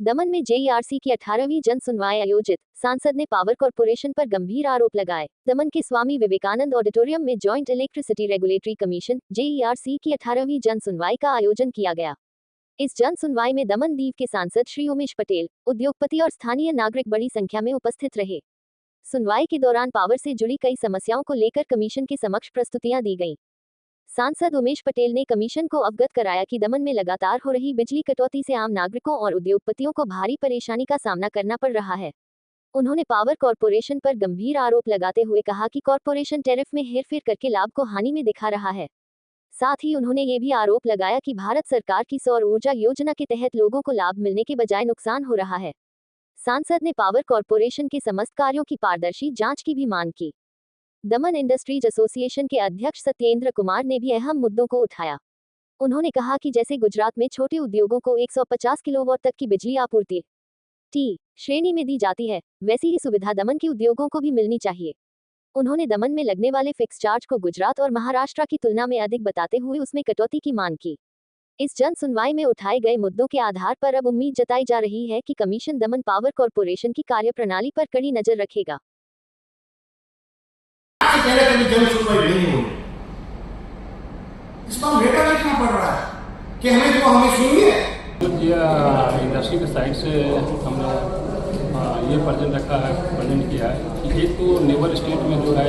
दमन में जेईआरसी की 18वीं जन सुनवाई आयोजित, सांसद ने पावर कॉर्पोरेशन पर गंभीर आरोप लगाए। दमन के स्वामी विवेकानंद ऑडिटोरियम में joint electricity regulatory commission JERC की 18वीं जन सुनवाई का आयोजन किया गया। इस जन सुनवाई में दमन दीव के सांसद श्री उमेश पटेल, उद्योगपति और स्थानीय नागरिक बड़ी संख्या में उपस्थित रहे। सुनवाई के दौरान पावर से जुड़ी कई समस्याओं को लेकर कमीशन के समक्ष प्रस्तुतियां दी गईं। सांसद उमेश पटेल ने कमीशन को अवगत कराया कि दमन में लगातार हो रही बिजली कटौती से आम नागरिकों और उद्योगपतियों को भारी परेशानी का सामना करना पड़ रहा है। उन्होंने पावर कॉर्पोरेशन पर गंभीर आरोप लगाते हुए कहा कि कॉर्पोरेशन टैरिफ में हेरफेर करके लाभ को हानि में दिखा रहा है। साथ ही उन्होंने ये भी आरोप लगाया कि भारत सरकार की सौर ऊर्जा योजना के तहत लोगों को लाभ मिलने के बजाय नुकसान हो रहा है। सांसद ने पावर कॉर्पोरेशन के समस्त कार्यों की पारदर्शी जांच की भी मांग की। दमन इंडस्ट्रीज एसोसिएशन के अध्यक्ष सत्येंद्र कुमार ने भी अहम मुद्दों को उठाया। उन्होंने कहा कि जैसे गुजरात में छोटे उद्योगों को 150 किलोवाट तक की बिजली आपूर्ति टी श्रेणी में दी जाती है, वैसी ही सुविधा दमन के उद्योगों को भी मिलनी चाहिए। उन्होंने दमन में लगने वाले फिक्स चार्ज को गुजरात और महाराष्ट्र की तुलना में अधिक बताते हुए उसमें कटौती की मांग की। इस जन सुनवाई में उठाए गए मुद्दों के आधार पर अब उम्मीद जताई जा रही है कि कमीशन दमन पावर कॉर्पोरेशन की कार्यप्रणाली पर कड़ी नजर रखेगा। पहले कभी जन सुनवाई नहीं होगी, इसका लेटर लिखना पड़ रहा है कि हमें सुनिए। इंडस्ट्री के साइड से हमने ये प्रेजेंट रखा है, प्रेजेंट किया है कि एक तो नेबर स्टेट में जो है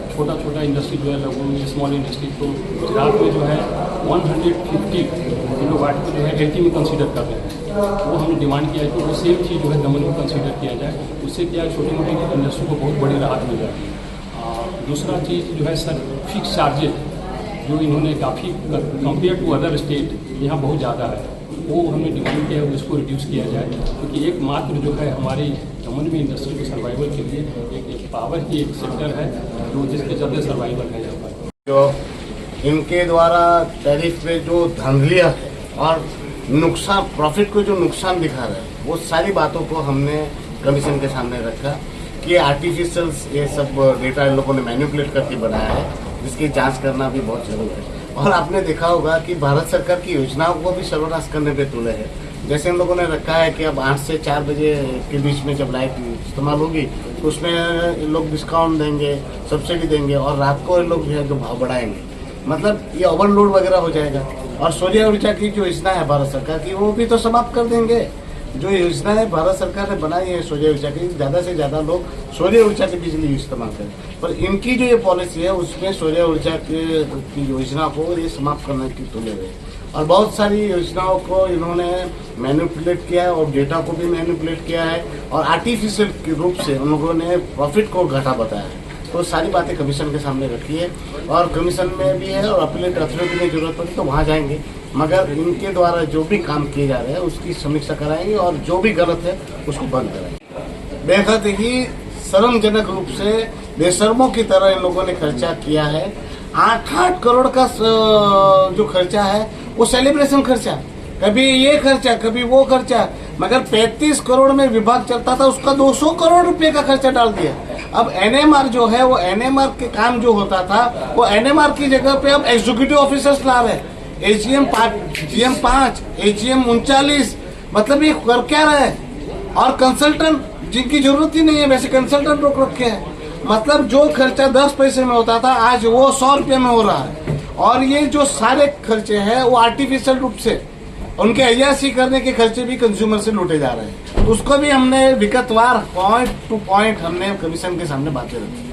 छोटा छोटा इंडस्ट्री जो है लघु स्मॉल इंडस्ट्री को गुजरात में जो है 150 किलोवाट को जो है एलटी में कंसीडर कर रहे हैं। वो हमने डिमांड किया है कि वो सेम चीज़ जो है दमन में कंसीडर किया जाए। उससे क्या है छोटी मोटी इंडस्ट्री को बहुत बड़ी राहत मिल जाएगी। दूसरा चीज़ जो है सर फिक्स चार्जेज जो इन्होंने काफ़ी कंपेयर टू अदर स्टेट यहाँ बहुत ज़्यादा है, वो हमने डिमांड किया है उसको रिड्यूस किया जाए। क्योंकि एकमात्र जो है हमारी दमन में इंडस्ट्री के सर्वाइवल के लिए एक पावर की एक सेक्टर है जो जिसके चलते सर्वाइवल है यहाँ पर। जो इनके द्वारा टैरिफ पे जो धांधलियाँ है और नुकसान प्रॉफिट को जो नुकसान दिखा रहे हैं, वो सारी बातों को हमने कमीशन के सामने रखा कि आर्टिफिशियल ये सब डेटा इन लोगों ने मैनिपुलेट करके बनाया है, जिसकी जांच करना भी बहुत जरूरी है। और आपने देखा होगा कि भारत सरकार की योजनाओं को भी सर्वनाश करने पे तुले हैं। जैसे इन लोगों ने रखा है कि अब 8 से 4 बजे के बीच में जब लाइट इस्तेमाल होगी तो उसमें इन लोग डिस्काउंट देंगे, सब्सिडी देंगे, और रात को इन लोग जो है जो भाव बढ़ाएंगे। मतलब ये ओवरलोड वगैरह हो जाएगा। और सूर्य ऊर्जा की जो योजना है भारत सरकार की, वो भी तो समाप्त कर देंगे। जो योजना है भारत सरकार ने बनाई है सूर्य ऊर्जा की, ज़्यादा से ज़्यादा लोग सूर्य ऊर्जा की बिजली इस्तेमाल करें, पर इनकी जो ये पॉलिसी है उसमें सूर्य ऊर्जा की योजना को ये समाप्त करने की तुले हुए। और बहुत सारी योजनाओं को इन्होंने मैनिपुलेट किया है और डेटा को भी मैनिपुलेट किया है और आर्टिफिशियल के रूप से उन लोगों ने प्रॉफिट को घटा बताया है। तो सारी बातें कमीशन के सामने रखी है और कमीशन में भी है और अपीलेट अथॉरिटी में जरूरत पड़ी तो वहाँ जाएंगे। मगर इनके द्वारा जो भी काम किए जा रहे हैं उसकी समीक्षा कराएंगे और जो भी गलत है उसको बंद कराएंगे। बेहद ही शर्मजनक रूप से बेशर्मों की तरह इन लोगों ने खर्चा किया है। 8 करोड़ का जो खर्चा है वो सेलिब्रेशन खर्चा, कभी ये खर्चा कभी वो खर्चा, मगर 35 करोड़ में विभाग चलता था उसका 200 करोड़ रुपए का खर्चा डाल दिया। अब एनएमआर जो है वो एनएमआर के काम जो होता था वो एनएमआर की जगह पे अब एग्जीक्यूटिव ऑफिसर्स ला रहे हैं। एजीएम 5, एजीएम 39, मतलब ये कर क्या रहे हैं। और कंसल्टेंट जिनकी जरूरत ही नहीं है वैसे कंसल्टेंट रोक रखे हैं। मतलब जो खर्चा 10 पैसे में होता था आज वो 100 रुपये में हो रहा है। और ये जो सारे खर्चे हैं वो आर्टिफिशियल रूप से उनके अय्याशी करने के खर्चे भी कंज्यूमर से लूटे जा रहे हैं। उसको भी हमने विगतवार पॉइंट टू पॉइंट हमने कमीशन के सामने बातें रखी।